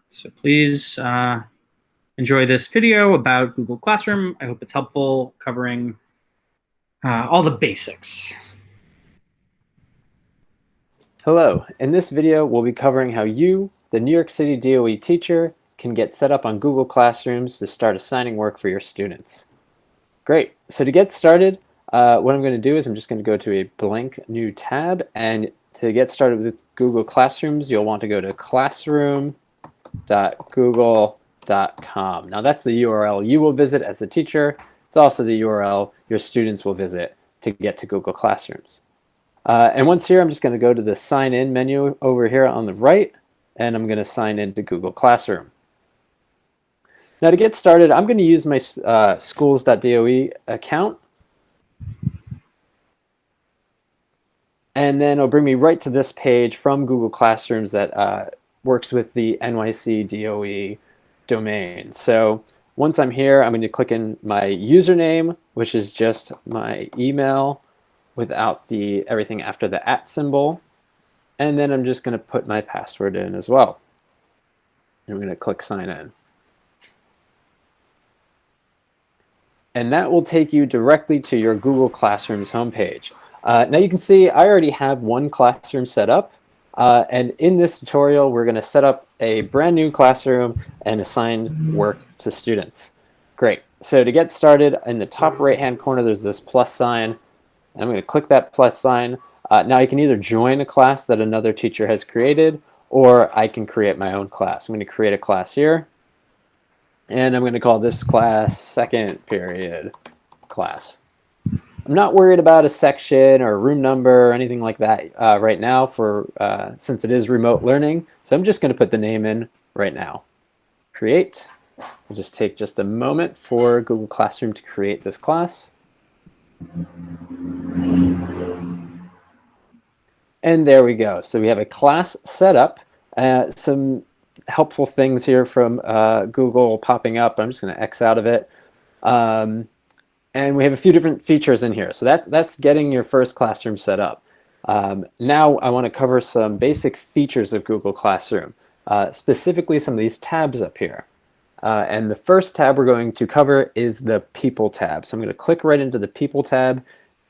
So please enjoy this video about Google Classroom. I hope it's helpful, covering all the basics. Hello, in this video we'll be covering how you, the New York City DOE teacher, can get set up on Google Classrooms to start assigning work for your students. Great, so to get started, what I'm going to do is I'm just going to go to a blank new tab, and to get started with Google Classrooms you'll want to go to classroom.google.com. Now that's the URL you will visit as the teacher. It's also the URL your students will visit to get to Google Classrooms. And once here, I'm just going to go to the Sign In menu over here on the right, and I'm going to sign into Google Classroom. Now to get started, I'm going to use my schools.doe account, and then it'll bring me right to this page from Google Classrooms that works with the NYC DOE domain. So once I'm here, I'm going to click in my username, which is just my email without the everything after the @ symbol, and then I'm just going to put my password in as well. And I'm going to click sign in. And that will take you directly to your Google Classrooms homepage. Now you can see I already have one classroom set up, and in this tutorial we're going to set up a brand new classroom and assign work to students. Great. So to get started, in the top right hand corner there's this plus sign. I'm going to click that plus sign. Now I can either join a class that another teacher has created, or I can create my own class. I'm going to create a class here, and I'm going to call this class second period class. I'm not worried about a section or a room number or anything like that right now since it is remote learning. So I'm just going to put the name in right now. Create. It'll just take just a moment for Google Classroom to create this class. And there we go. So we have a class set up. Some helpful things here from Google popping up. I'm just going to X out of it. And we have a few different features in here. So that's getting your first classroom set up. Now I want to cover some basic features of Google Classroom, specifically some of these tabs up here. And the first tab we're going to cover is the People tab. So I'm going to click right into the People tab.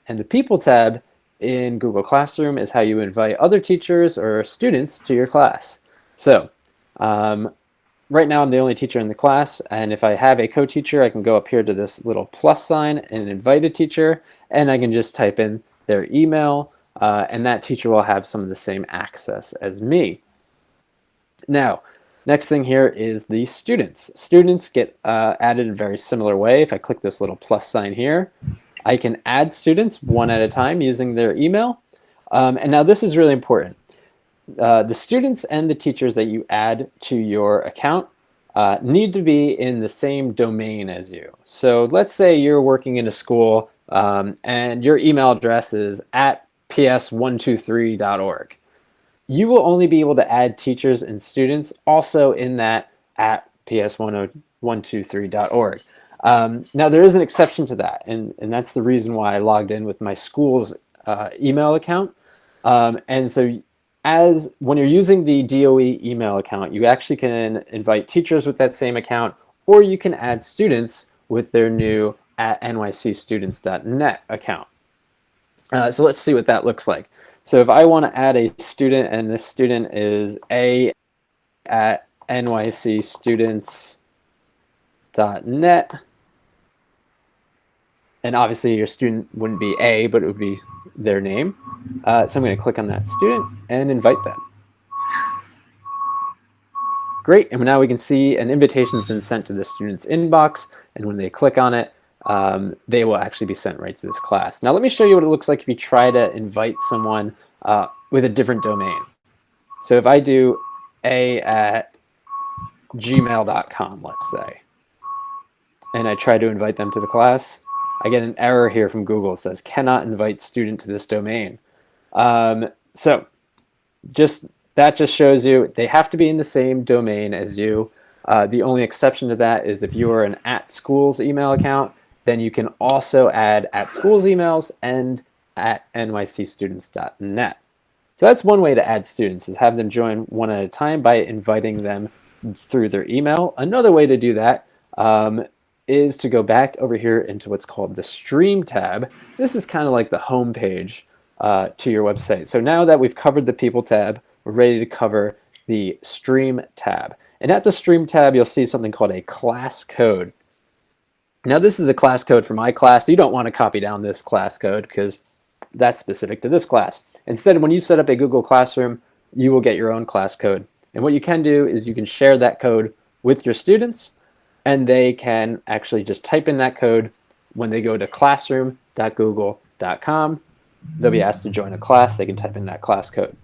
And the People tab in Google Classroom is how you invite other teachers or students to your class. So right now I'm the only teacher in the class, and if I have a co-teacher I can go up here to this little plus sign and invite a teacher, and I can just type in their email, and that teacher will have some of the same access as me. Now, next thing here is the students. Students get added in a very similar way. If I click this little plus sign here, I can add students one at a time using their email. And now this is really important. The students and the teachers that you add to your account need to be in the same domain as you. So let's say you're working in a school and your email address is @ps123.org. You will only be able to add teachers and students also in that @ps123.org. Now there is an exception to that, and that's the reason why I logged in with my school's email account. And so when you're using the DOE email account, you actually can invite teachers with that same account, or you can add students with their new @nycstudents.net account. So let's see what that looks like. So if I want to add a student, and this student is a@nycstudents.net, and obviously your student wouldn't be A, but it would be their name. So I'm going to click on that student and invite them. Great, and now we can see an invitation has been sent to the student's inbox, and when they click on it, they will actually be sent right to this class. Now let me show you what it looks like if you try to invite someone with a different domain. So if I do a@gmail.com, let's say, and I try to invite them to the class, I get an error here from Google. It says cannot invite student to this domain. So that just shows you they have to be in the same domain as you. The only exception to that is if you are an @schools email account, then you can also add @schools emails and @nycstudents.net. So that's one way to add students, is have them join one at a time by inviting them through their email. Another way to do that is to go back over here into what's called the Stream tab. This is kind of like the home page to your website. So now that we've covered the People tab, we're ready to cover the Stream tab. And at the Stream tab, you'll see something called a class code. Now this is the class code for my class. You don't want to copy down this class code because that's specific to this class. Instead, when you set up a Google Classroom, you will get your own class code. And what you can do is you can share that code with your students, and they can actually just type in that code when they go to classroom.google.com. They'll be asked to join a class. They can type in that class code.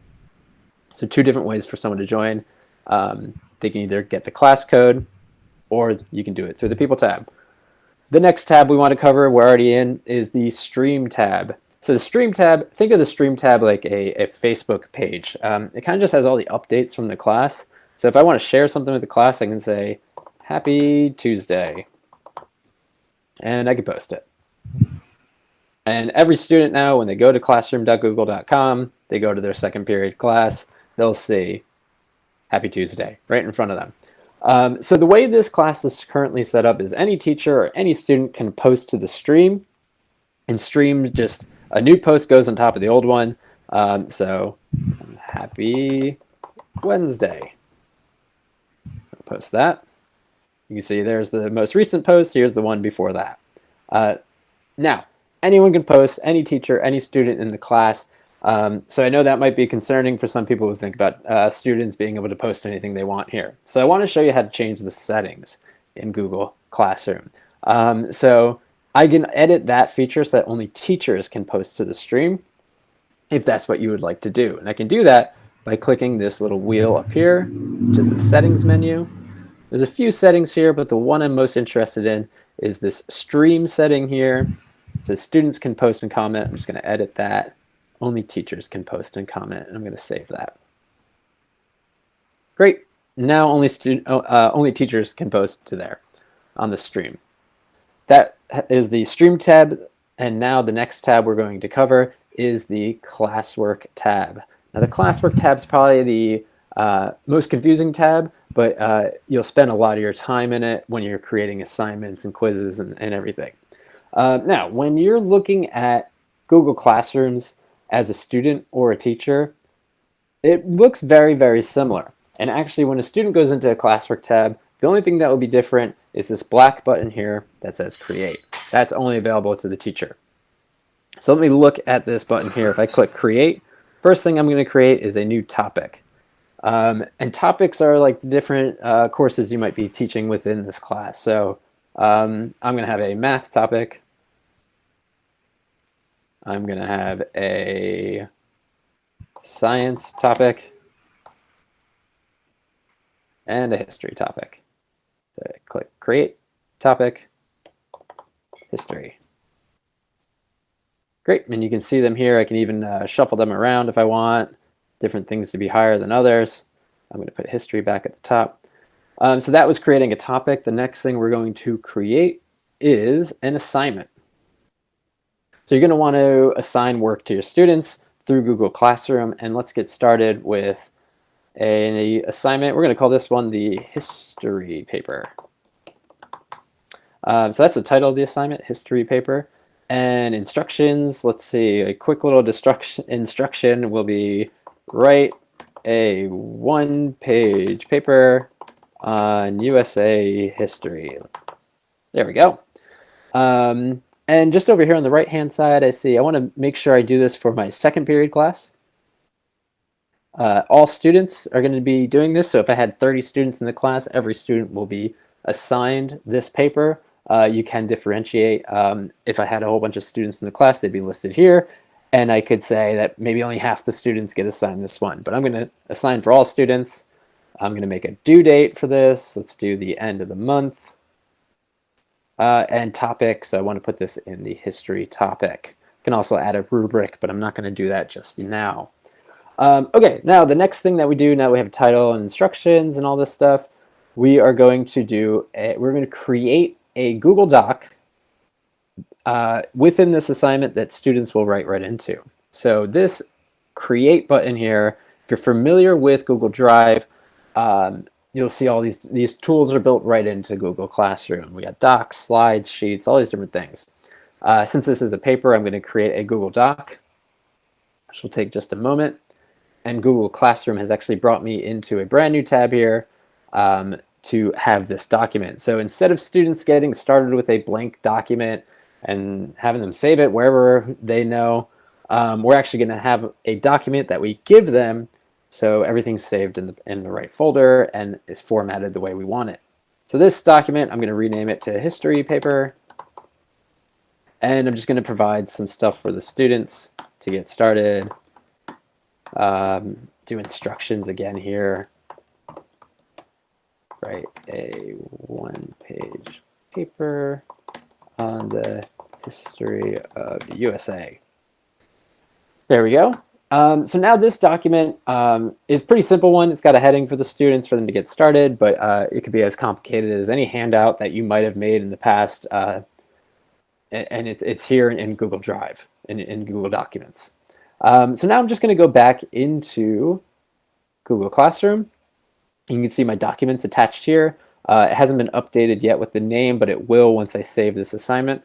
So two different ways for someone to join. They can either get the class code, or you can do it through the People tab. The next tab we want to cover, we're already in, is the Stream tab. So the Stream tab, think of the Stream tab like a Facebook page. It kind of just has all the updates from the class. So if I want to share something with the class, I can say, Happy Tuesday, and I can post it. And every student now, when they go to classroom.google.com, they go to their second period class, they'll see Happy Tuesday right in front of them. So the way this class is currently set up is any teacher or any student can post to the stream, and stream, just a new post goes on top of the old one. So Happy Wednesday. I'll post that. You can see there's the most recent post. Here's the one before that. Now, anyone can post, any teacher, any student in the class. So I know that might be concerning for some people who think about students being able to post anything they want here. So I want to show you how to change the settings in Google Classroom. So I can edit that feature so that only teachers can post to the stream, if that's what you would like to do. And I can do that by clicking this little wheel up here, which is the settings menu. There's a few settings here, but the one I'm most interested in is this stream setting here. It says students can post and comment. I'm just going to edit that. Only teachers can post and comment, and I'm going to save that. Great. Now only teachers can post to there on the stream. That is the Stream tab, and now the next tab we're going to cover is the Classwork tab. Now the Classwork tab is probably the most confusing tab, but you'll spend a lot of your time in it when you're creating assignments and quizzes and everything. Now, when you're looking at Google Classrooms as a student or a teacher, it looks very, very similar. And actually, when a student goes into a Classwork tab, the only thing that will be different is this black button here that says Create. That's only available to the teacher. So let me look at this button here. If I click Create, first thing I'm going to create is a new topic. And topics are like the different courses you might be teaching within this class. So I'm going to have a math topic. I'm going to have a science topic and a history topic. So I click Create, Topic, History. Great, and you can see them here. I can even shuffle them around if I want. Different things to be higher than others. I'm going to put history back at the top. So that was creating a topic. The next thing we're going to create is an assignment. So you're going to want to assign work to your students through Google Classroom, and let's get started with an assignment. We're going to call this one the history paper. So that's the title of the assignment, history paper. And instructions, let's see, a quick little instruction will be write a one-page paper on USA history. There we go. And just over here on the right-hand side, I see I want to make sure I do this for my second period class. All students are going to be doing this, so if I had 30 students in the class, every student will be assigned this paper. You can differentiate. If I had a whole bunch of students in the class, they'd be listed here, and I could say that maybe only half the students get assigned this one, but I'm going to assign for all students. I'm going to make a due date for this. Let's do the end of the month. And topic, so I want to put this in the history topic. I can also add a rubric, but I'm not going to do that just now. Okay, now the next thing that we do, now we have a title and instructions and all this stuff, we are going to do, we're going to create a Google Doc within this assignment that students will write right into. So this Create button here. If you're familiar with Google Drive, you'll see all these tools are built right into Google Classroom. We got docs, slides, sheets, all these different things. Since this is a paper, I'm going to create a Google Doc, which will take just a moment. And Google Classroom has actually brought me into a brand new tab here to have this document. So instead of students getting started with a blank document and having them save it wherever they know, we're actually going to have a document that we give them, so everything's saved in the right folder and is formatted the way we want it. So this document, I'm going to rename it to history paper, and I'm just going to provide some stuff for the students to get started. Do instructions again here. Write a one-page paper on the history of the USA. There we go. So now this document is a pretty simple one. It's got a heading for the students for them to get started, but it could be as complicated as any handout that you might have made in the past. And it's here in Google Drive, in Google Documents. So now I'm just going to go back into Google Classroom. You can see my documents attached here. It hasn't been updated yet with the name, but it will once I save this assignment.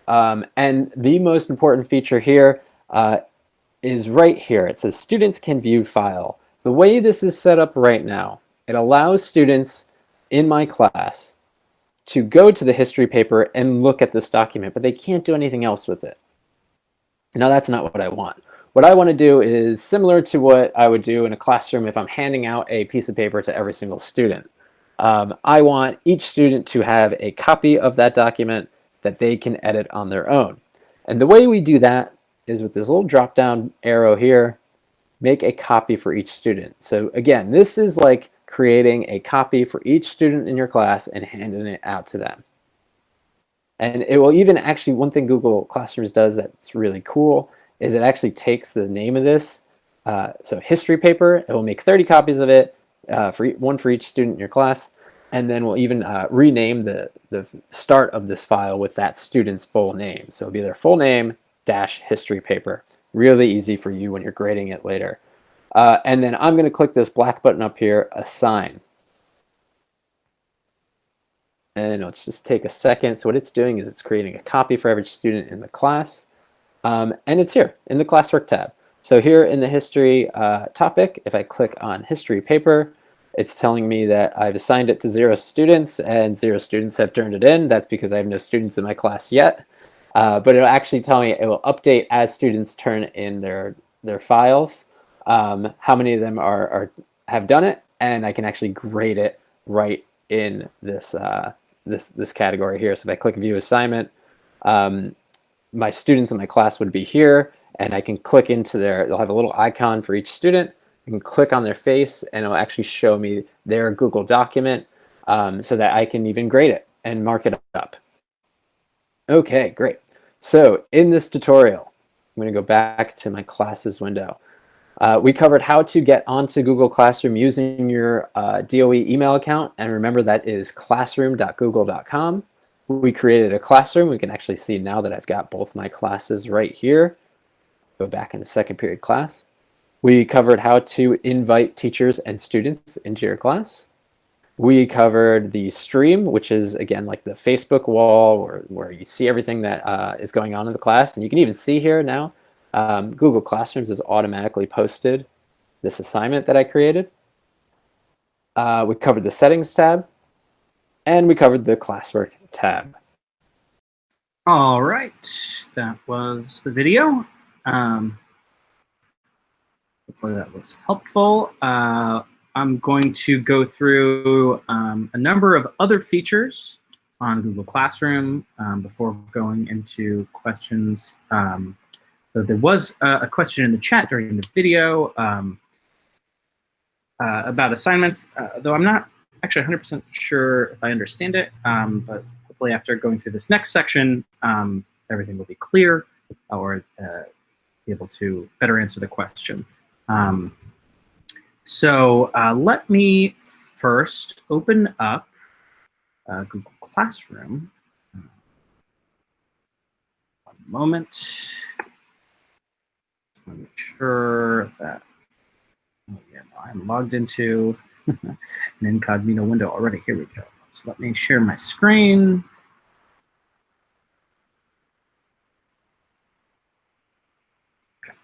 And the most important feature here is right here. It says students can view file. The way this is set up right now, it allows students in my class to go to the history paper and look at this document, but they can't do anything else with it. Now that's not what I want. What I want to do is similar to what I would do in a classroom if I'm handing out a piece of paper to every single student. I want each student to have a copy of that document that they can edit on their own. And the way we do that is with this little drop down arrow here, make a copy for each student. So again, this is like creating a copy for each student in your class and handing it out to them. And it will even actually, one thing Google Classrooms does that's really cool is it actually takes the name of this, so history paper, it will make 30 copies of it, one for each student in your class, and then we'll even rename the start of this file with that student's full name. So it'll be their full name dash history paper. Really easy for you when you're grading it later. And then I'm going to click this black button up here, assign. And let's just take a second. So what it's doing is it's creating a copy for every student in the class. And it's here in the Classwork tab. So here in the history topic, if I click on history paper, it's telling me that I've assigned it to 0 students and 0 students have turned it in. That's because I have no students in my class yet. But it'll actually tell me, it will update as students turn in their files, how many of them have done it, and I can actually grade it right in this this category here. So if I click view assignment, my students in my class would be here, and I can click into they'll have a little icon for each student. I can click on their face and it'll actually show me their Google document so that I can even grade it and mark it up. Okay, great. So in this tutorial, I'm going to go back to my classes window. We covered how to get onto Google Classroom using your DOE email account, and remember that is classroom.google.com. We created a classroom. We can actually see now that I've got both my classes right here. Go back into second period class. We covered how to invite teachers and students into your class. We covered the stream, which is again like the Facebook wall where you see everything that is going on in the class. And you can even see here now, Google Classrooms has automatically posted this assignment that I created. We covered the settings tab, and we covered the Classwork tab. All right, that was the video. Hopefully that was helpful. I'm going to go through a number of other features on Google Classroom before going into questions. So there was a question in the chat during the video about assignments, though I'm not actually 100% sure if I understand it, but hopefully after going through this next section, everything will be clear or be able to better answer the question. So let me first open up Google Classroom. One moment. want to make sure that, oh yeah, no, I'm logged into an incognito window already. Here we go. So let me share my screen. Okay.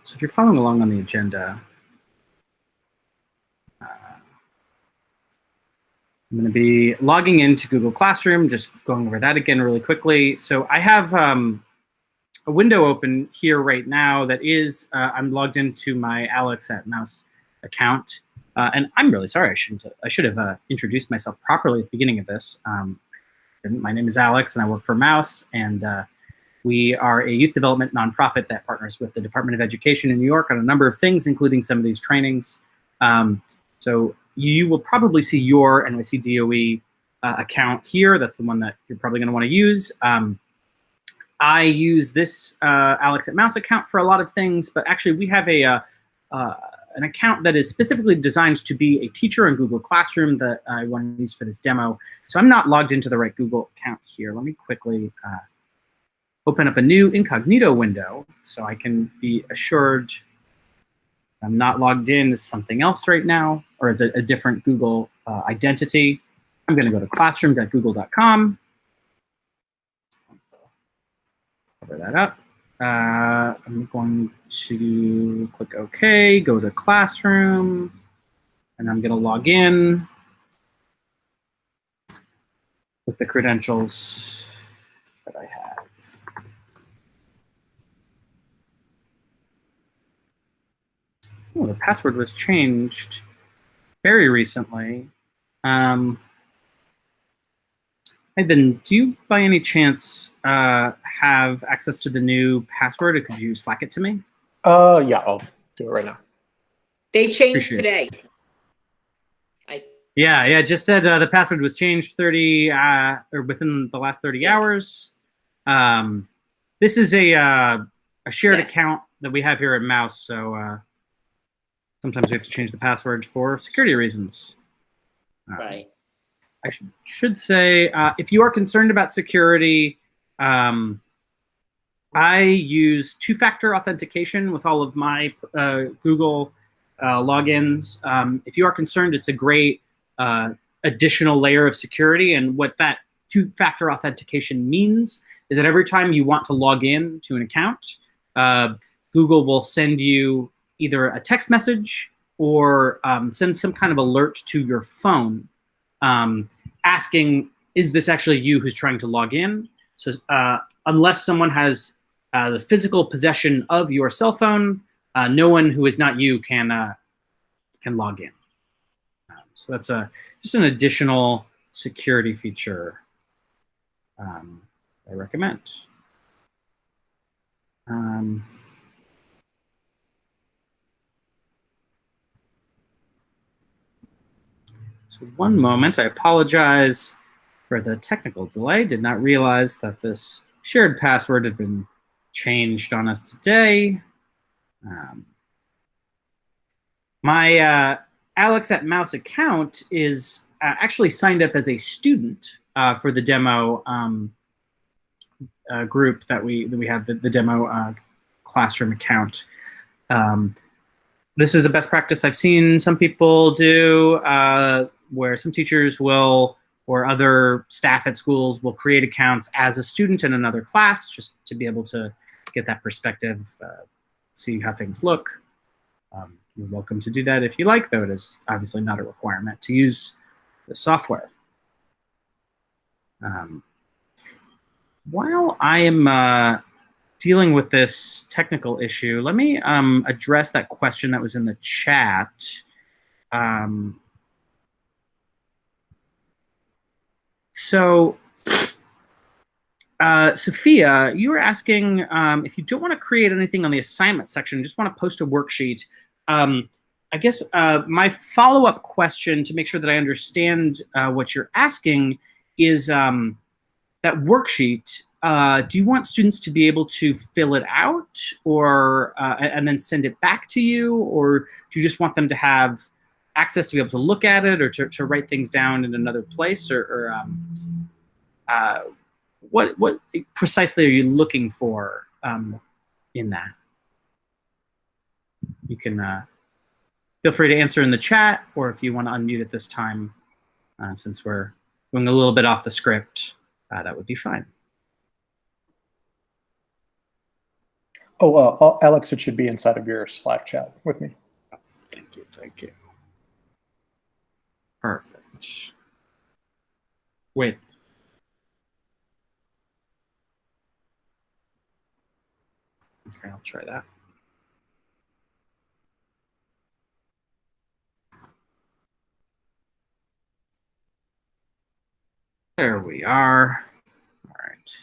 So if you're following along on the agenda, I'm going to be logging into Google Classroom, just going over that again really quickly. So I have a window open here right now that is, I'm logged into my Alex at Mouse account. And I'm really sorry, I should have introduced myself properly at the beginning of this. My name is Alex and I work for Mouse, and we are a youth development nonprofit that partners with the Department of Education in New York on a number of things, including some of these trainings. So you will probably see your NYC DOE account here. That's the one that you're probably going to want to use. I use this Alex at Mouse account for a lot of things, but actually we have an account that is specifically designed to be a teacher in Google Classroom that I want to use for this demo. So I'm not logged into the right Google account here. Let me quickly open up a new incognito window so I can be assured I'm not logged in as something else right now, or as a different Google identity. I'm going to go to classroom.google.com. Cover that up. I'm going to click OK, go to Classroom, and I'm going to log in with the credentials that I have. Oh, the password was changed very recently. Hey, Ben, do you by any chance have access to the new password, or could you Slack it to me? Yeah, I'll do it right now. They changed today. Yeah, it just said the password was changed 30 or within the last 30 hours. This is a shared account that we have here at Mouse, so sometimes we have to change the password for security reasons. Right. I should say, if you are concerned about security, I use two-factor authentication with all of my Google logins. If you are concerned, it's a great additional layer of security. And what that two-factor authentication means is that every time you want to log in to an account, Google will send you either a text message or send some kind of alert to your phone asking, is this actually you who's trying to log in? So unless someone has the physical possession of your cell phone, no one who is not you can log in. So that's just an additional security feature I recommend. So one moment, I apologize for the technical delay. Did not realize that this shared password had been changed on us today. My Alex at Mouse account is actually signed up as a student for the demo group that we have, the demo classroom account. This is a best practice I've seen some people do, where some teachers will, or other staff at schools will create accounts as a student in another class, just to be able to get that perspective, see how things look. You're welcome to do that if you like, though it is obviously not a requirement to use the software. While I am dealing with this technical issue, let me address that question that was in the chat. Sophia, you were asking if you don't want to create anything on the assignment section, just want to post a worksheet. I guess my follow-up question to make sure that I understand what you're asking is that worksheet, do you want students to be able to fill it out or and then send it back to you, or do you just want them to have access to be able to look at it, or to write things down in another place, or what precisely are you looking for in that. You can feel free to answer in the chat, or if you want to unmute at this time, since we're going a little bit off the script, that would be fine. Oh, Alex, it should be inside of your Slack chat with me. Oh, thank you, thank you. Perfect. Wait. Okay, I'll try that. There we are. All right.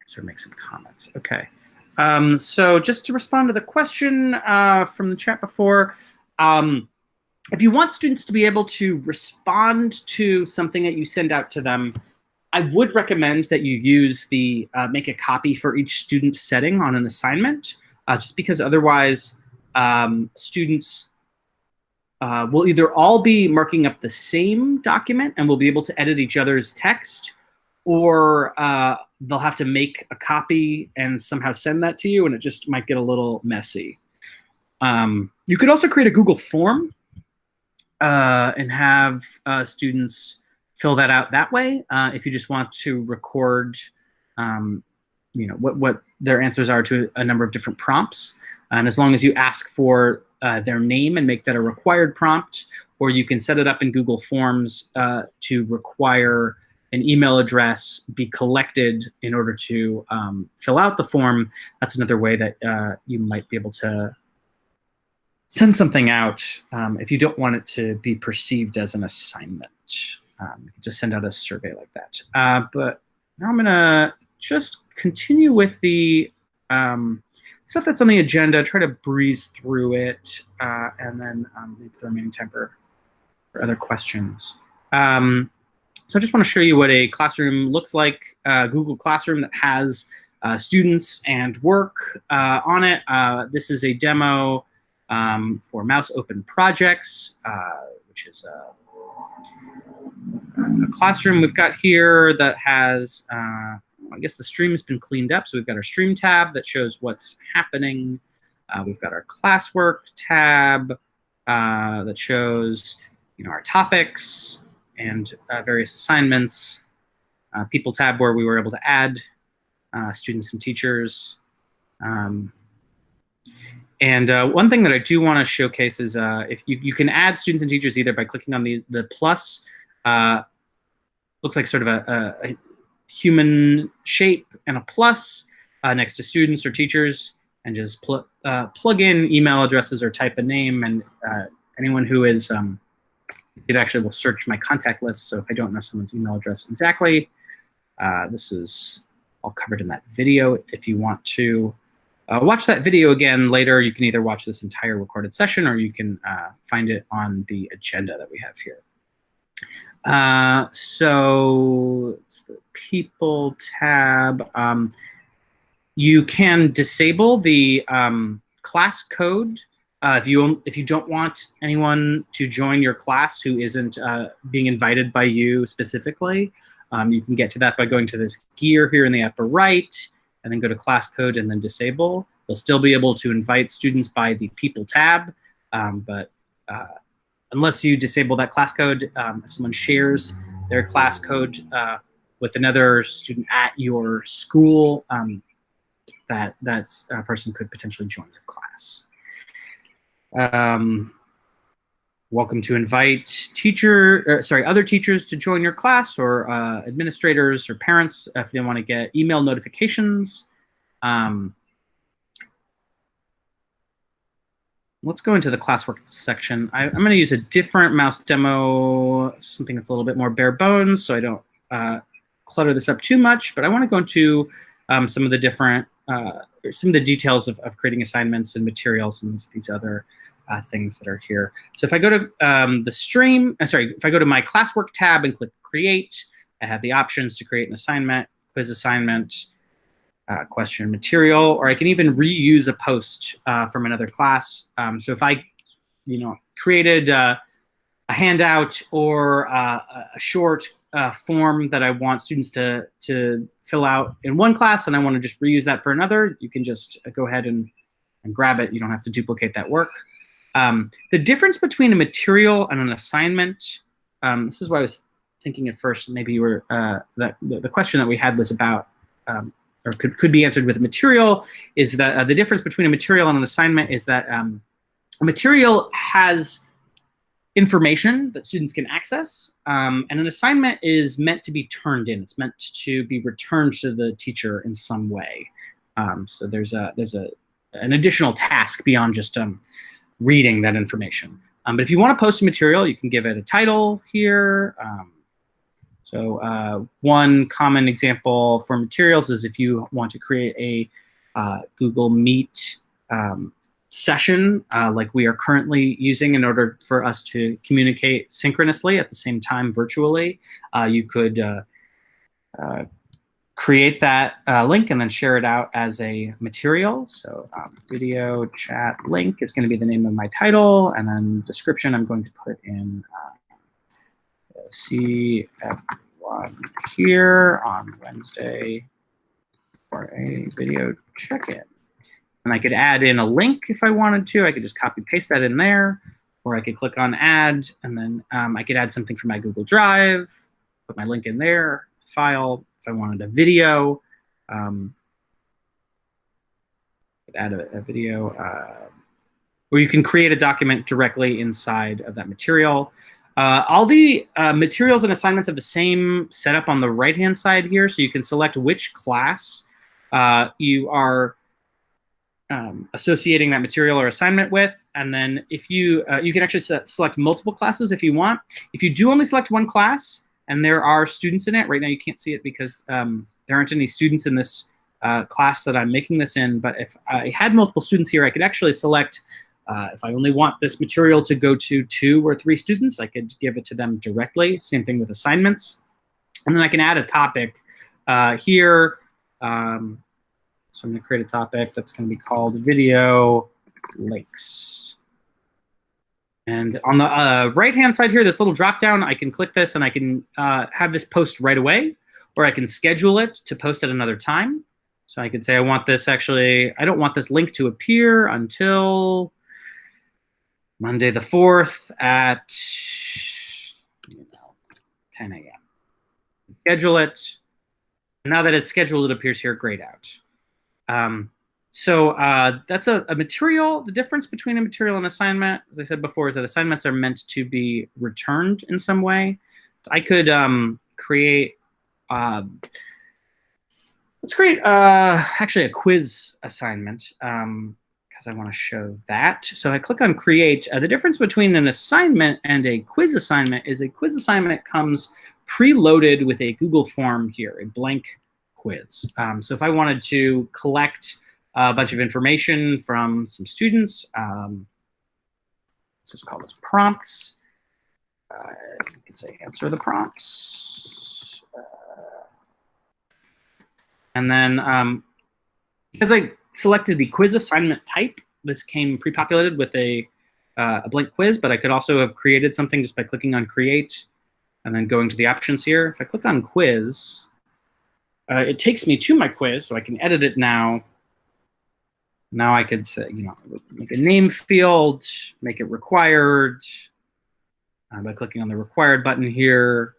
So make some comments. Okay. So just to respond to the question from the chat before, if you want students to be able to respond to something that you send out to them, I would recommend that you use the make a copy for each student setting on an assignment, just because otherwise students will either all be marking up the same document and will be able to edit each other's text, or they'll have to make a copy and somehow send that to you, and it just might get a little messy. You could also create a Google form and have students fill that out that way if you just want to record what their answers are to a number of different prompts. And as long as you ask for their name and make that a required prompt, or you can set it up in Google Forms to require an email address be collected in order to fill out the form. That's another way that you might be able to send something out if you don't want it to be perceived as an assignment. You can just send out a survey like that. But now I'm gonna just continue with the stuff that's on the agenda, try to breeze through it, and then leave the remaining time for other questions. So I just want to show you what a classroom looks like, Google Classroom that has students and work on it. This is a demo for Mouse Open Projects, which is a classroom we've got here that has, I guess the stream has been cleaned up. So we've got our stream tab that shows what's happening. We've got our Classwork tab that shows, our topics and various assignments. People tab where we were able to add students and teachers. And one thing that I do want to showcase is if you can add students and teachers either by clicking on the plus, looks like sort of a human shape and a plus next to students or teachers, and just plug in email addresses or type a name, and anyone who is, it actually will search my contact list. So if I don't know someone's email address exactly, this is all covered in that video. If you want to watch that video again later, you can either watch this entire recorded session, or you can find it on the agenda that we have here. So it's the People tab. You can disable the class code if you don't want anyone to join your class who isn't being invited by you specifically. You can get to that by going to this gear here in the upper right, and then go to class code and then disable. You'll still be able to invite students by the People tab, but unless you disable that class code, if someone shares their class code with another student at your school, that person could potentially join your class. Welcome to invite other teachers to join your class, or administrators or parents if they want to get email notifications. Let's go into the Classwork section. I'm going to use a different mouse demo, something that's a little bit more bare bones, so I don't clutter this up too much. But I want to go into some of the different, some of the details of creating assignments and materials and these other things that are here. So if I go to the stream, if I go to my Classwork tab and click Create, I have the options to create an assignment, quiz assignment, question material, or I can even reuse a post from another class. So if I, created a handout or a short form that I want students to fill out in one class and I want to just reuse that for another, you can just go ahead and grab it. You don't have to duplicate that work. The difference between a material and an assignment, this is what I was thinking at first. Maybe you were, the question that we had was about, or could be answered with a material, is that the difference between a material and an assignment is that a material has information that students can access, and an assignment is meant to be turned in. It's meant to be returned to the teacher in some way. So there's an additional task beyond just reading that information. But if you want to post a material, you can give it a title here. So one common example for materials is if you want to create a Google Meet session like we are currently using in order for us to communicate synchronously at the same time virtually, you could create that link and then share it out as a material. So video chat link is going to be the name of my title, and then description I'm going to put in see everyone here on Wednesday for a video check-in. And I could add in a link if I wanted to. I could just copy paste that in there, or I could click on add, and then I could add something from my Google Drive, put my link in there, file. If I wanted a video, I could add a video, or you can create a document directly inside of that material. All the materials and assignments have the same setup on the right-hand side here, so you can select which class you are associating that material or assignment with, and then if you can actually select multiple classes if you want. If you do only select one class and there are students in it, right now you can't see it because there aren't any students in this class that I'm making this in, but if I had multiple students here, I could actually select if I only want this material to go to 2 or 3 students, I could give it to them directly. Same thing with assignments. And then I can add a topic here. So I'm going to create a topic that's going to be called video links. And on the right-hand side here, this little drop-down, I can click this and I can have this post right away, or I can schedule it to post at another time. So I could say I want this actually, I don't want this link to appear until Monday the 4th at 10 a.m. Schedule it. Now that it's scheduled, it appears here grayed out. So that's a material. The difference between a material and assignment, as I said before, is that assignments are meant to be returned in some way. I could create, let's create actually a quiz assignment because I want to show that. So I click on create. The difference between an assignment and a quiz assignment is a quiz assignment comes preloaded with a Google form here, a blank quiz. So if I wanted to collect a bunch of information from some students, let's just call this prompts. You can say answer the prompts. And then because I selected the quiz assignment type, this came pre-populated with a blank quiz, but I could also have created something just by clicking on create and then going to the options here. If I click on quiz, it takes me to my quiz, so I can edit it now. Now I could say, make a name field, make it required. By clicking on the required button here,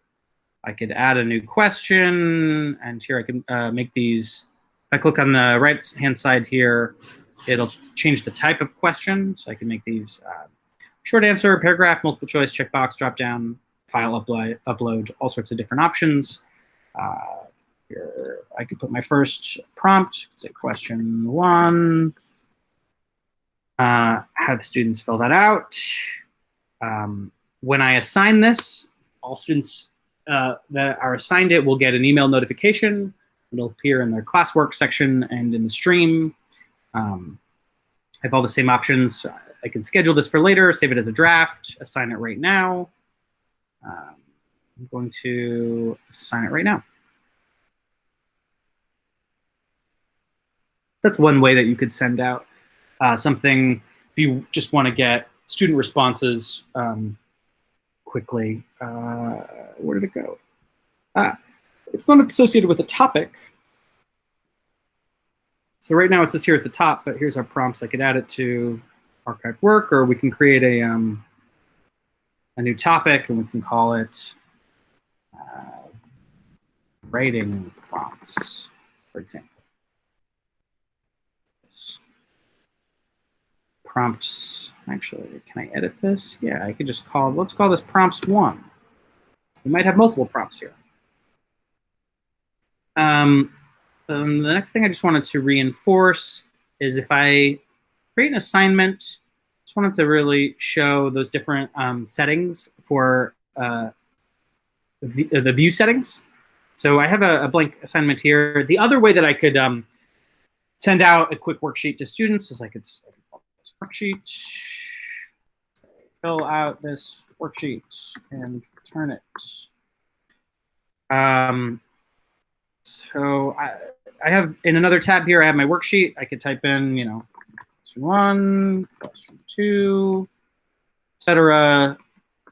I could add a new question, and here I can make these. If I click on the right-hand side here, it'll change the type of question. So I can make these short answer, paragraph, multiple choice, checkbox, drop-down, file upload, all sorts of different options. Here, I could put my first prompt, say question 1. Have the students fill that out. When I assign this, all students that are assigned it will get an email notification. It'll appear in their classwork section and in the stream. I have all the same options. I can schedule this for later, save it as a draft, assign it right now. I'm going to assign it right now. That's one way that you could send out something if you just want to get student responses quickly. Where did it go? It's not associated with a topic. So right now it says here at the top, but here's our prompts. I could add it to archived work, or we can create a new topic, and we can call it writing prompts, for example. Prompts, actually, can I edit this? Yeah, I could just call, let's call this prompts 1. We might have multiple prompts here. The next thing I just wanted to reinforce is if I create an assignment, just wanted to really show those different settings for the view settings. So I have a blank assignment here. The other way that I could send out a quick worksheet to students is I could call this worksheet, fill out this worksheet and return it. So I have in another tab here, I have my worksheet. I could type in, you know, question 1, question 2, etc.,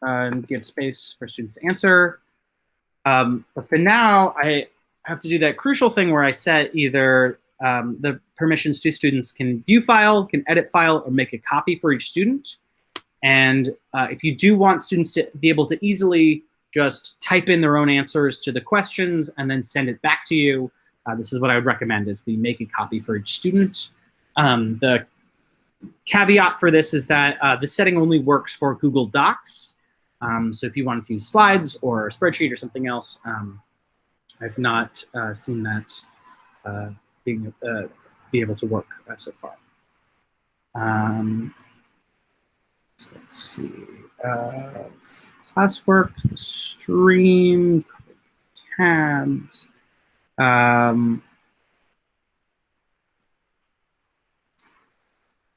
and give space for students to answer. But for now, I have to do that crucial thing where I set either the permissions to students can view file, can edit file, or make a copy for each student. And if you do want students to be able to easily just type in their own answers to the questions and then send it back to you, this is what I would recommend, is the make a copy for each student. The caveat for this is that the setting only works for Google Docs. So if you wanted to use slides or a spreadsheet or something else, I've not seen that be able to work so far. So let's see. Classwork, stream, tabs.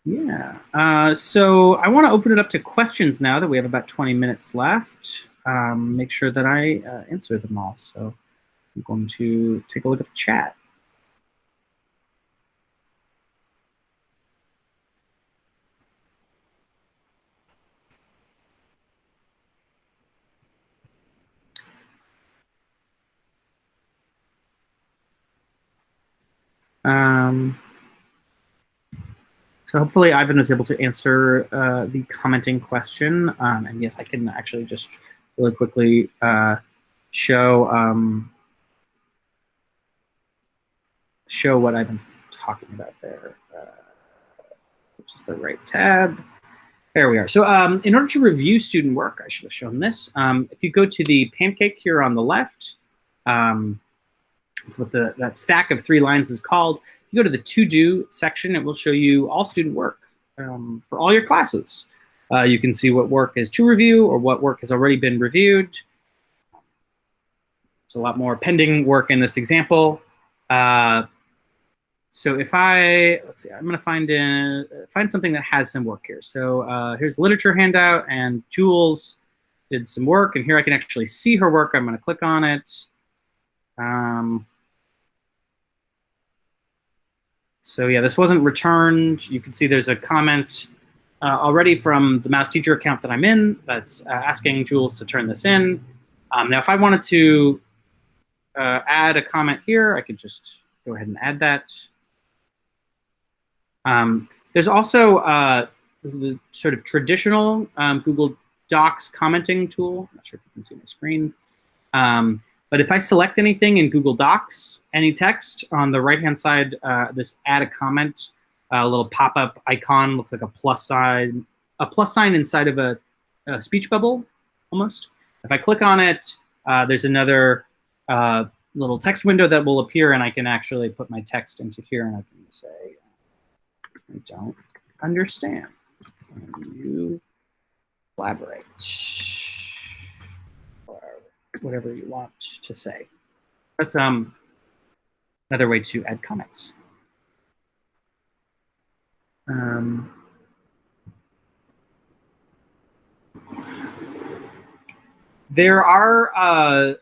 Yeah. So I want to open it up to questions now that we have about 20 minutes left. Make sure that I answer them all. So I'm going to take a look at the chat. So hopefully Ivan was able to answer the commenting question. And yes, I can actually just really quickly show what Ivan's talking about there, which is the right tab. There we are. So in order to review student work, I should have shown this. If you go to the pancake here on the left, that's what that stack of 3 lines is called. You go to the to-do section, it will show you all student work for all your classes. You can see what work is to review or what work has already been reviewed. There's a lot more pending work in this example. So if let's see, I'm going to find something that has some work here. So here's the literature handout, and Jules did some work, and here I can actually see her work. I'm going to click on it. So yeah, this wasn't returned. You can see there's a comment already from the Mouse Teacher account that I'm in that's asking Jules to turn this in. Now, if I wanted to add a comment here, I could just go ahead and add that. There's also the sort of traditional Google Docs commenting tool. I'm not sure if you can see my screen. But if I select anything in Google Docs, any text, on the right-hand side, this add a comment, a little pop-up icon, looks like a plus sign inside of a speech bubble, almost. If I click on it, there's another little text window that will appear, and I can actually put my text into here, and I can say, I don't understand. Can you elaborate? Whatever you want to say. That's another way to add comments. There are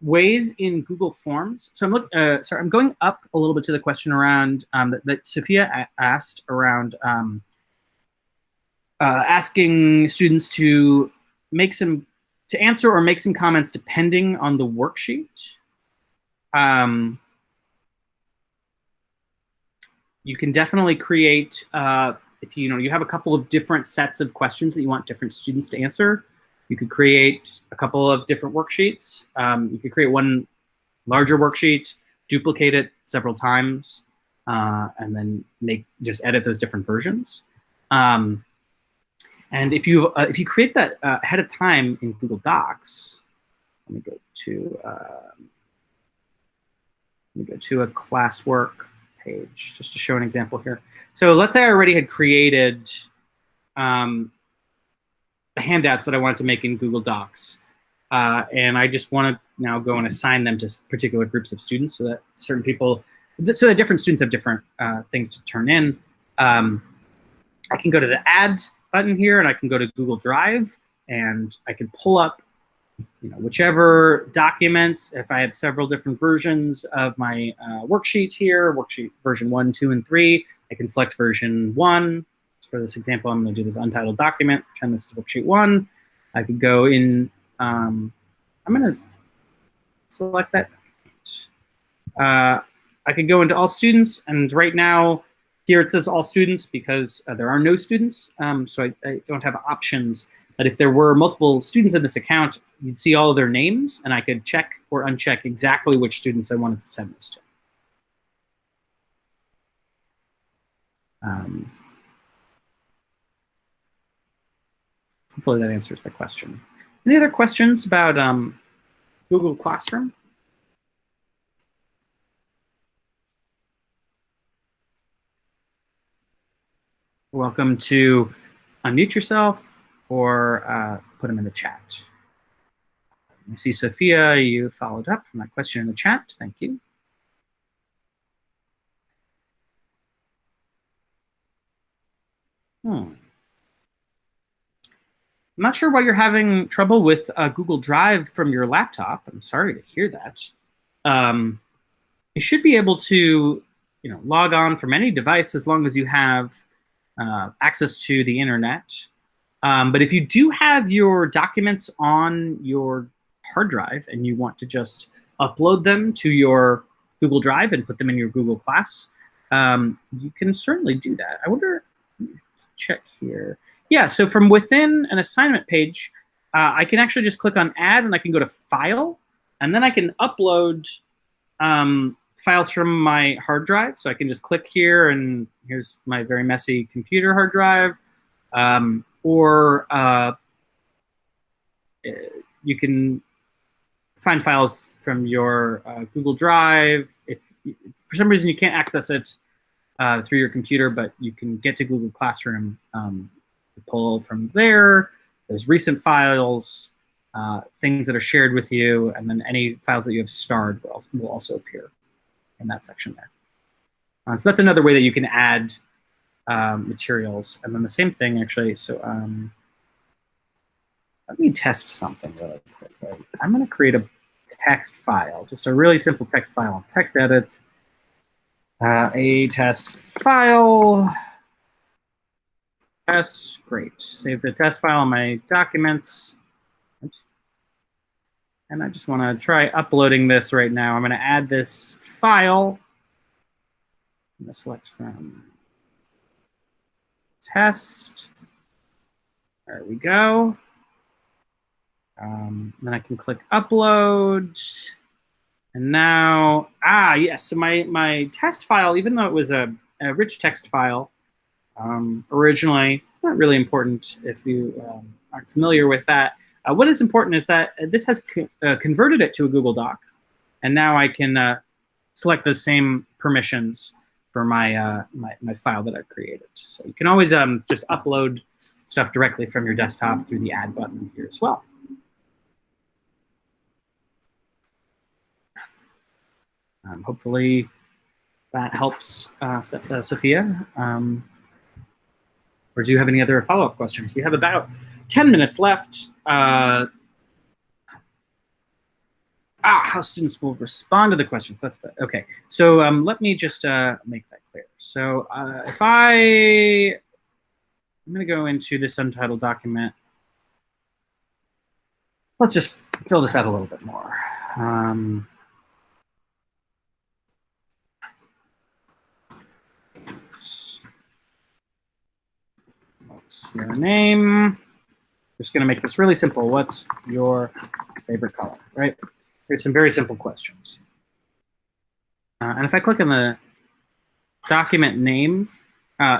ways in Google Forms. So I'm going up a little bit to the question around that Sophia asked around asking students to to answer or make some comments depending on the worksheet. You can definitely create, if you have a couple of different sets of questions that you want different students to answer, you could create a couple of different worksheets. You could create one larger worksheet, duplicate it several times, and then just edit those different versions. And if you create that ahead of time in Google Docs, let me go to a Classwork page just to show an example here. So let's say I already had created the handouts that I wanted to make in Google Docs. And I just want to now go and assign them to particular groups of students so that different students have different things to turn in. I can go to the Add button here, and I can go to Google Drive, and I can pull up whichever document. If I have several different versions of my worksheet here, worksheet version 1, 2, and 3, I can select version 1. For this example, I'm going to do this untitled document, pretend this is worksheet 1. I could go in, I'm going to select that. I could go into all students, and right now, here it says all students because there are no students, so I don't have options. But if there were multiple students in this account, you'd see all of their names, and I could check or uncheck exactly which students I wanted to send this to. Hopefully that answers the question. Any other questions about Google Classroom? You're welcome to unmute yourself or put them in the chat. I see Sophia, you followed up from that question in the chat. Thank you. I'm not sure why you're having trouble with Google Drive from your laptop. I'm sorry to hear that. You should be able to log on from any device as long as you have access to the internet. But if you do have your documents on your hard drive and you want to just upload them to your Google Drive and put them in your Google Class, you can certainly do that. I wonder, let me check here. Yeah, so from within an assignment page, I can actually just click on Add, and I can go to File, and then I can upload files from my hard drive. So I can just click here, and here's my very messy computer hard drive. Or you can find files from your Google Drive. If for some reason you can't access it through your computer, but you can get to Google Classroom, pull from there. There's recent files, things that are shared with you, and then any files that you have starred will also appear in that section there. So that's another way that you can add materials. And then the same thing, actually. So let me test something really quickly. I'm going to create a text file, just a really simple text file. Text edit, a test file. Test, great. Save the test file on my documents. Oops. And I just want to try uploading this right now. I'm going to add this file. I'm going to select from test. There we go. Then I can click upload. And now, yes, so my test file, even though it was a rich text file, originally, not really important if you aren't familiar with that. What is important is that this has converted it to a Google Doc. And now I can select those same permissions for my file that I've created. So you can always just upload stuff directly from your desktop through the Add button here as well. Hopefully that helps Sophia. Or do you have any other follow-up questions? We have about 10 minutes left. How students will respond to the questions. That's the, okay. So let me just make that clear. So if I'm going to go into this untitled document. let's just fill this out a little bit more. What's your name? Just going to make this really simple. What's your favorite color, right? Here's some very simple questions. And if I click on the document name,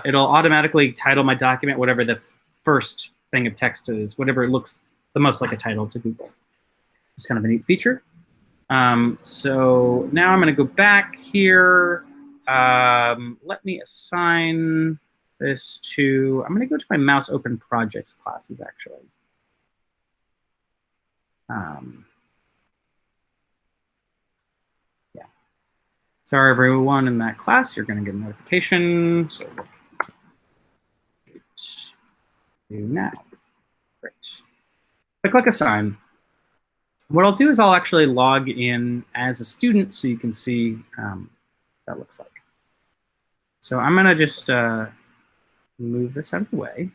it'll automatically title my document whatever the first thing of text is, whatever it looks the most like a title to Google. It's kind of a neat feature. So now I'm going to go back here. Let me assign this to, I'm going to go to my mouse open projects classes, actually. Yeah. Sorry, everyone in that class, you're going to get a notification. So do now. Great. If I click assign, what I'll do is I'll actually log in as a student so you can see what that looks like. So I'm going to just move this out of the way.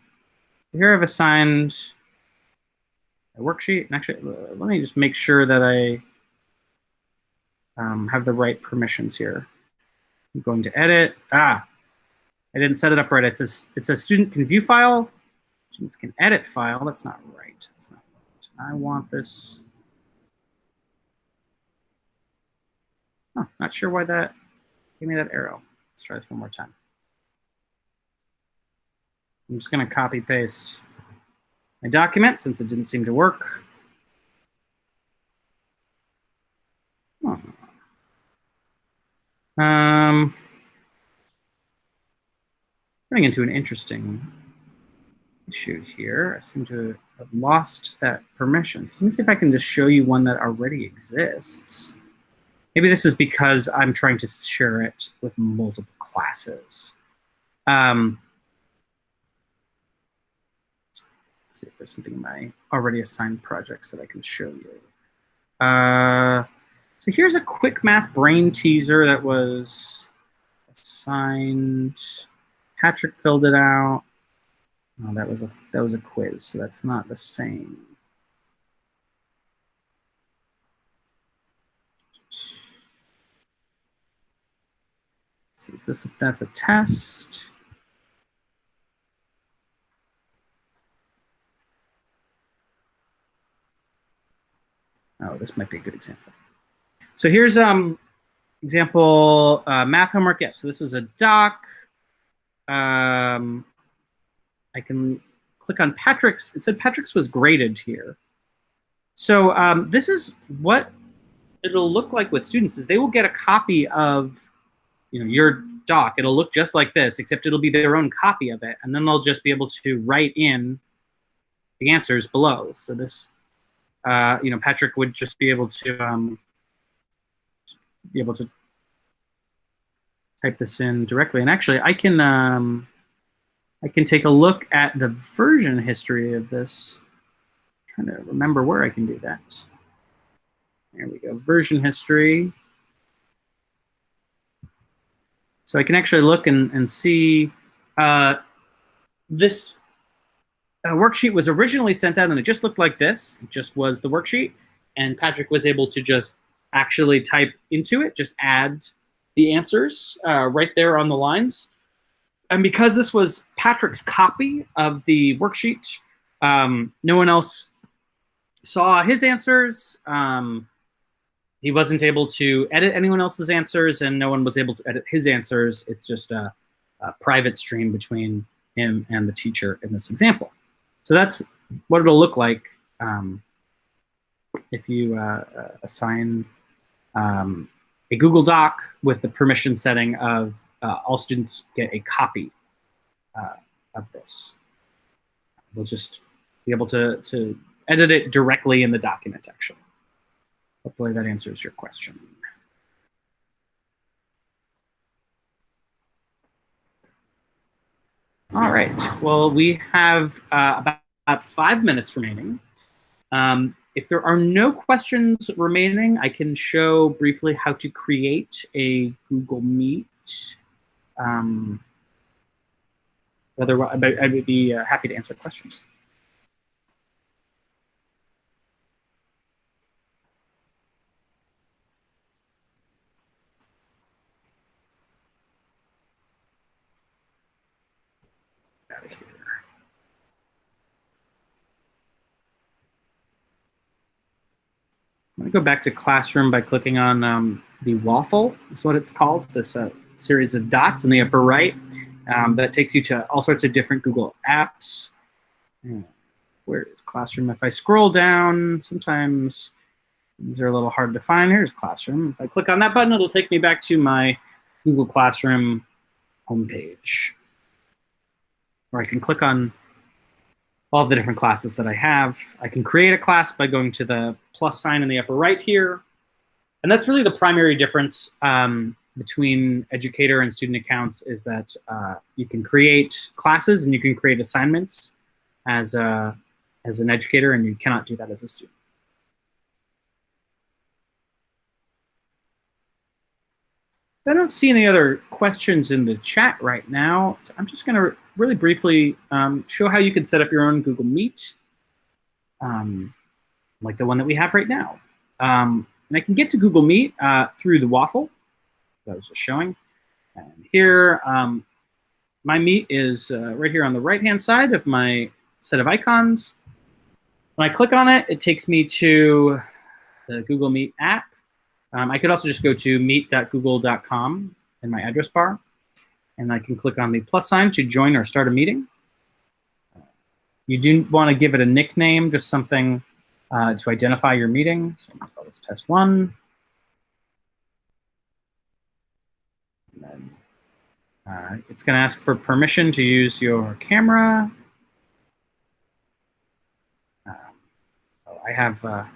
Here I've assigned a worksheet. And actually, let me just make sure that I have the right permissions here. I'm going to edit. I didn't set it up right. It says student can view file. Students can edit file. That's not right. That's not right. I want this. Oh, not sure why that gave me that arrow. Let's try this one more time. I'm just going to copy paste my document since it didn't seem to work. Oh. Running into an interesting issue here. I seem to have lost that permissions. Let me see if I can just show you one that already exists. Maybe this is because I'm trying to share it with multiple classes. Let's see if there's something in my already assigned projects that I can show you. So here's a quick math brain teaser that was assigned. Patrick filled it out. Oh, that was a quiz, so that's not the same. Let's see, that's a test. Oh, this might be a good example. So here's example math homework. Yes, so this is a doc. I can click on Patrick's. It said Patrick's was graded here. So this is what it'll look like with students is they will get a copy of your doc. It'll look just like this, except it'll be their own copy of it. And then they'll just be able to write in the answers below. So this, Patrick would just be able to type this in directly. And actually, I can take a look at the version history of this. I'm trying to remember where I can do that. There we go, version history. So I can actually look and see this worksheet was originally sent out and it just looked like this. It just was the worksheet. And Patrick was able to just actually type into it, just add the answers right there on the lines. And because this was Patrick's copy of the worksheet, no one else saw his answers. He wasn't able to edit anyone else's answers, and no one was able to edit his answers. It's just a private stream between him and the teacher in this example. So that's what it'll look like if you assign a Google Doc with the permission setting of all students get a copy of this. We'll just be able to edit it directly in the document, actually. Hopefully that answers your question. All right, well, we have about 5 minutes remaining. If there are no questions remaining, I can show briefly how to create a Google Meet. Otherwise, I would be happy to answer questions. out of here. I'm going to go back to Classroom by clicking on the waffle, is what it's called, this series of dots in the upper right. That takes you to all sorts of different Google apps. Where is Classroom? If I scroll down, sometimes these are a little hard to find. Here's Classroom. If I click on that button, it'll take me back to my Google Classroom homepage, where I can click on all of the different classes that I have. I can create a class by going to the plus sign in the upper right here. And that's really the primary difference between educator and student accounts, is that you can create classes and you can create assignments as an educator, and you cannot do that as a student. I don't see any other questions in the chat right now, so I'm just going to really briefly show how you can set up your own Google Meet, like the one that we have right now. And I can get to Google Meet through the waffle that I was just showing. And here, my Meet is right here on the right-hand side of my set of icons. When I click on it, it takes me to the Google Meet app. I could also just go to meet.google.com in my address bar, and I can click on the plus sign to join or start a meeting. You do want to give it a nickname, just something to identify your meeting. So I'm going to call this test 1. And then it's going to ask for permission to use your camera. I have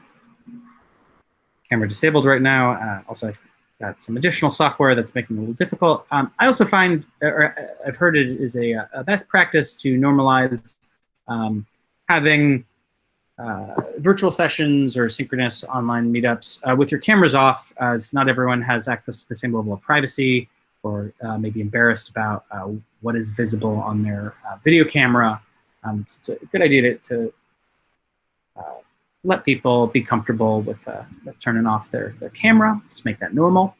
camera disabled right now. Also, I've got some additional software that's making it a little difficult. I also find, or I've heard it is a best practice to normalize having virtual sessions or synchronous online meetups with your cameras off, as not everyone has access to the same level of privacy, or may be embarrassed about what is visible on their video camera. It's a good idea to let people be comfortable with turning off their camera. Just make that normal.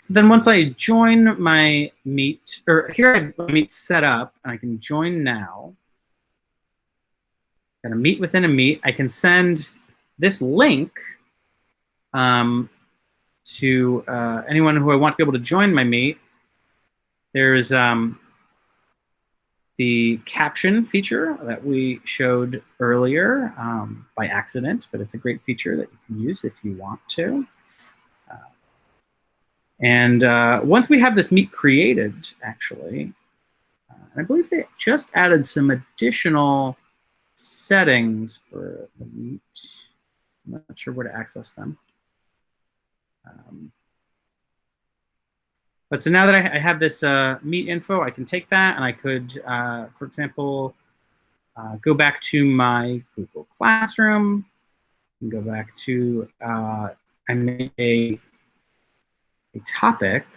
So then once I join my Meet, or here I have my Meet set up, and I can join now. Got a Meet within a Meet. I can send this link to anyone who I want to be able to join my Meet. There's the caption feature that we showed earlier by accident, but it's a great feature that you can use if you want to. And once we have this Meet created, actually, I believe they just added some additional settings for the Meet. I'm not sure where to access them. But so now that I have this Meet info, I can take that and I could, for example, go back to my Google Classroom and go back to, I made a topic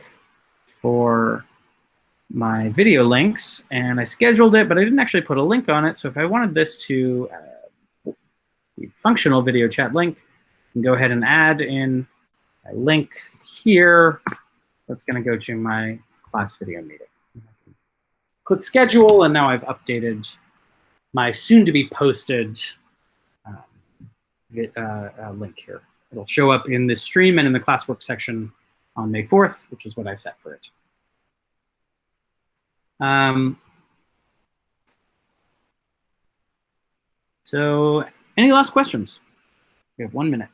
for my video links, and I scheduled it, but I didn't actually put a link on it. So if I wanted this to be functional video chat link, I can go ahead and add in a link here. That's going to go to my class video meeting. Click schedule, and now I've updated my soon-to-be posted link here. It'll show up in the stream and in the Classwork section on May 4th, which is what I set for it. So any last questions? We have 1 minute.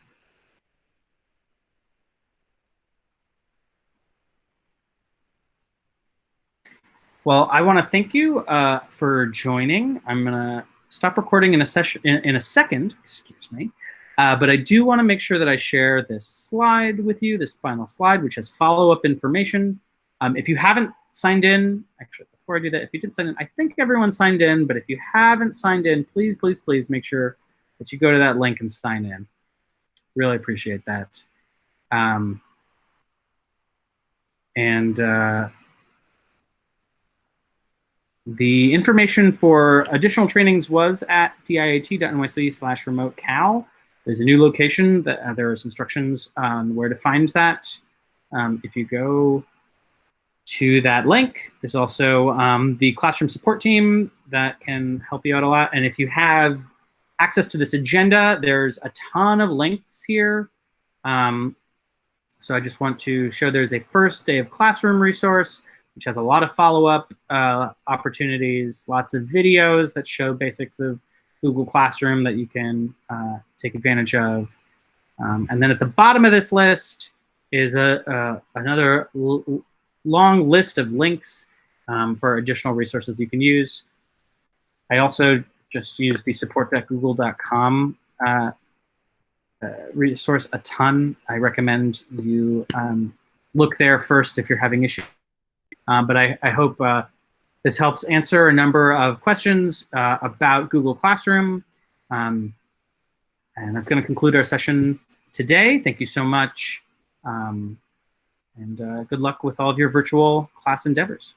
Well, I want to thank you for joining. I'm going to stop recording in a second, excuse me. But I do want to make sure that I share this slide with you, this final slide, which has follow-up information. If you haven't signed in, actually, before I do that, if you didn't sign in, I think everyone signed in, but if you haven't signed in, please, please, please make sure that you go to that link and sign in. Really appreciate that. The information for additional trainings was at diit.nyc/remotecal. There's a new location that there's instructions on where to find that. If you go to that link. There's also the classroom support team that can help you out a lot. And if you have access to this agenda, there's a ton of links here. So I just want to show there's a first day of classroom resource, which has a lot of follow-up opportunities, lots of videos that show basics of Google Classroom that you can take advantage of. And then at the bottom of this list is another long list of links for additional resources you can use. I also just use the support.google.com resource a ton. I recommend you look there first if you're having issues. But I hope this helps answer a number of questions about Google Classroom. And that's going to conclude our session today. Thank you so much. And good luck with all of your virtual class endeavors.